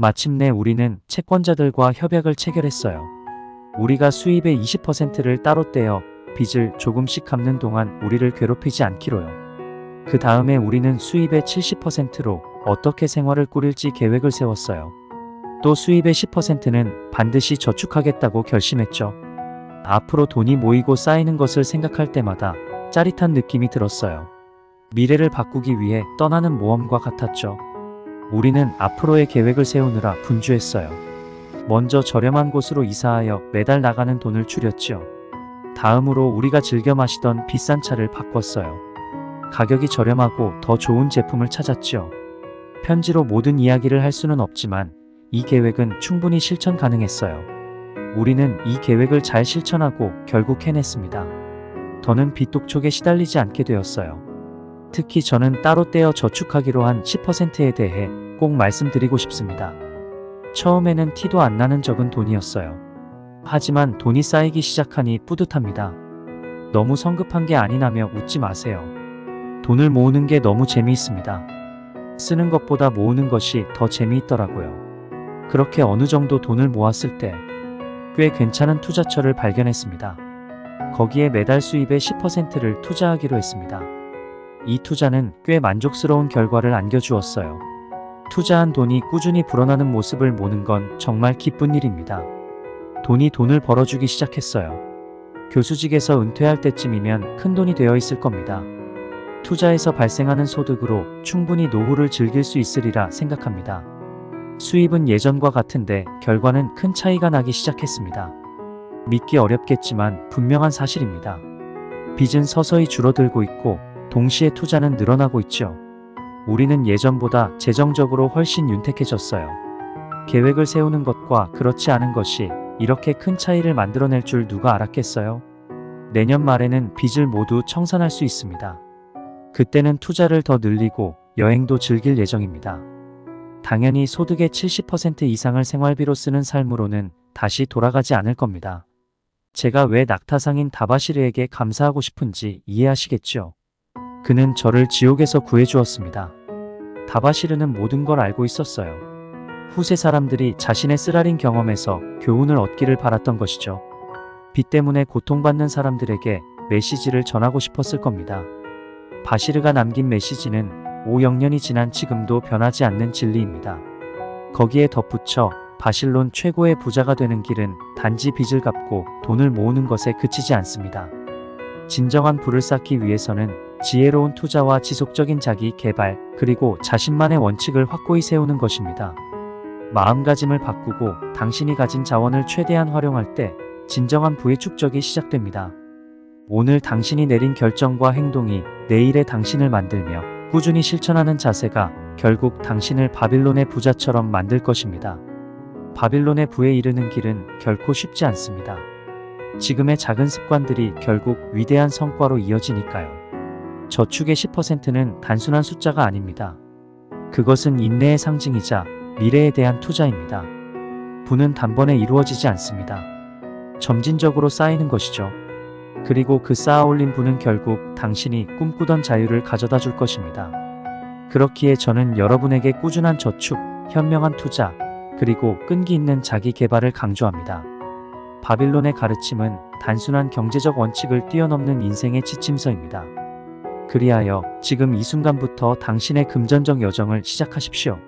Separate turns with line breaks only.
마침내 우리는 채권자들과 협약을 체결했어요. 우리가 수입의 20%를 따로 떼어 빚을 조금씩 갚는 동안 우리를 괴롭히지 않기로요. 그 다음에 우리는 수입의 70%로 어떻게 생활을 꾸릴지 계획을 세웠어요. 또 수입의 10%는 반드시 저축하겠다고 결심했죠. 앞으로 돈이 모이고 쌓이는 것을 생각할 때마다 짜릿한 느낌이 들었어요. 미래를 바꾸기 위해 떠나는 모험과 같았죠. 우리는 앞으로의 계획을 세우느라 분주했어요. 먼저 저렴한 곳으로 이사하여 매달 나가는 돈을 줄였죠. 다음으로 우리가 즐겨 마시던 비싼 차를 바꿨어요. 가격이 저렴하고 더 좋은 제품을 찾았죠. 편지로 모든 이야기를 할 수는 없지만 이 계획은 충분히 실천 가능했어요. 우리는 이 계획을 잘 실천하고 결국 해냈습니다. 더는 빚독촉에 시달리지 않게 되었어요. 특히 저는 따로 떼어 저축하기로 한 10%에 대해 꼭 말씀드리고 싶습니다. 처음에는 티도 안 나는 적은 돈이었어요. 하지만 돈이 쌓이기 시작하니 뿌듯합니다. 너무 성급한 게 아니라며 웃지 마세요. 돈을 모으는 게 너무 재미있습니다. 쓰는 것보다 모으는 것이 더 재미있더라고요. 그렇게 어느 정도 돈을 모았을 때 꽤 괜찮은 투자처를 발견했습니다. 거기에 매달 수입의 10%를 투자하기로 했습니다. 이 투자는 꽤 만족스러운 결과를 안겨주었어요. 투자한 돈이 꾸준히 불어나는 모습을 보는 건 정말 기쁜 일입니다. 돈이 돈을 벌어주기 시작했어요. 교수직에서 은퇴할 때쯤이면 큰 돈이 되어 있을 겁니다. 투자에서 발생하는 소득으로 충분히 노후를 즐길 수 있으리라 생각합니다. 수입은 예전과 같은데 결과는 큰 차이가 나기 시작했습니다. 믿기 어렵겠지만 분명한 사실입니다. 빚은 서서히 줄어들고 있고 동시에 투자는 늘어나고 있죠. 우리는 예전보다 재정적으로 훨씬 윤택해졌어요. 계획을 세우는 것과 그렇지 않은 것이 이렇게 큰 차이를 만들어낼 줄 누가 알았겠어요? 내년 말에는 빚을 모두 청산할 수 있습니다. 그때는 투자를 더 늘리고 여행도 즐길 예정입니다. 당연히 소득의 70% 이상을 생활비로 쓰는 삶으로는 다시 돌아가지 않을 겁니다. 제가 왜 낙타상인 다바시르에게 감사하고 싶은지 이해하시겠죠? 그는 저를 지옥에서 구해주었습니다. 다바시르는 모든 걸 알고 있었어요. 후세 사람들이 자신의 쓰라린 경험에서 교훈을 얻기를 바랐던 것이죠. 빚 때문에 고통받는 사람들에게 메시지를 전하고 싶었을 겁니다. 바시르가 남긴 메시지는 5영년이 지난 지금도 변하지 않는 진리입니다. 거기에 덧붙여 바실론 최고의 부자가 되는 길은 단지 빚을 갚고 돈을 모으는 것에 그치지 않습니다. 진정한 부를 쌓기 위해서는 지혜로운 투자와 지속적인 자기 개발 그리고 자신만의 원칙을 확고히 세우는 것입니다. 마음가짐을 바꾸고 당신이 가진 자원을 최대한 활용할 때 진정한 부의 축적이 시작됩니다. 오늘 당신이 내린 결정과 행동이 내일의 당신을 만들며 꾸준히 실천하는 자세가 결국 당신을 바빌론의 부자처럼 만들 것입니다. 바빌론의 부에 이르는 길은 결코 쉽지 않습니다. 지금의 작은 습관들이 결국 위대한 성과로 이어지니까요. 저축의 10%는 단순한 숫자가 아닙니다. 그것은 인내의 상징이자 미래에 대한 투자입니다. 부는 단번에 이루어지지 않습니다. 점진적으로 쌓이는 것이죠. 그리고 그 쌓아올린 부는 결국 당신이 꿈꾸던 자유를 가져다 줄 것입니다. 그렇기에 저는 여러분에게 꾸준한 저축, 현명한 투자, 그리고 끈기 있는 자기 개발을 강조합니다. 바빌론의 가르침은 단순한 경제적 원칙을 뛰어넘는 인생의 지침서입니다. 그리하여 지금 이 순간부터 당신의 금전적 여정을 시작하십시오.